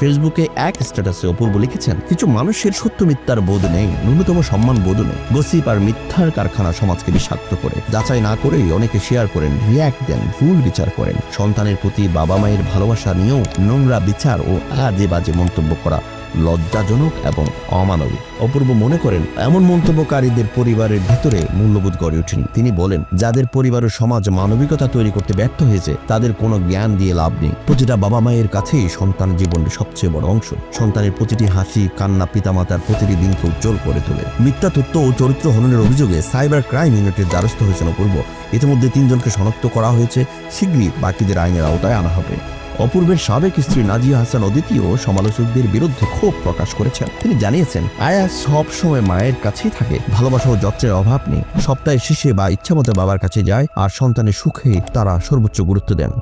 ফেসবুকে এক স্ট্যাটাসে অপূর্ব লিখেছেন, কিছু মানুষের সত্য মিথ্যার বোধ নেই, ন্যূনতম সম্মান বোধ নেই। গসিপ আর মিথ্যার কারখানা সমাজকে বিষাক্ত করে। যাচাই না করেই অনেকে শেয়ার করেন, রিয়্যাক্ট দেন, ভুল বিচার করেন। সন্তানের প্রতি বাবা মায়ের ভালোবাসা নিয়েও নোংরা বিচার ও আজে বাজে মন্তব্য করা লজ্জাজনক এবং অমানবিক। অপূর্ব মনে করেন, এমন মন্তব্যকারীদের পরিবারের ভেতরে মূল্যবোধ গড়ে ওঠেনি। তিনি বলেন, যাদের পরিবার ও সমাজ মানবিকতা তৈরি করতে ব্যর্থ হয়েছে তাদের কোনো জ্ঞান দিয়ে লাভ নেই। প্রতিটা বাবা মায়ের কাছেই সন্তান জীবনের সবচেয়ে বড় অংশ। সন্তানের প্রতিটি হাসি কান্না পিতামাতার প্রতিটি দিনকে উজ্জ্বল করে তোলে। মিথ্যা তথ্য ও চরিত্র হননের অভিযোগে সাইবার ক্রাইম ইউনিটের দ্বারস্থ হয়েছেন অপূর্ব। ইতিমধ্যে 3 জনকে শনাক্ত করা হয়েছে। শীঘ্রই বাকিদের আইনের আওতায় আনা হবে। অপূর্বের সাবেক স্ত্রী নাজিয়া হাসান অদিতিও সমালোচকদের বিরুদ্ধে ক্ষোভ প্রকাশ করেছেন। তিনি জানিয়েছেন, আয়া সব সময় মায়ের কাছেই থাকে, ভালোবাসা ও যত্নের অভাব নেই। সপ্তাহে শেষে বা ইচ্ছামতো বাবার কাছে যায় আর সন্তানের সুখে তারা সর্বোচ্চ গুরুত্ব দেন।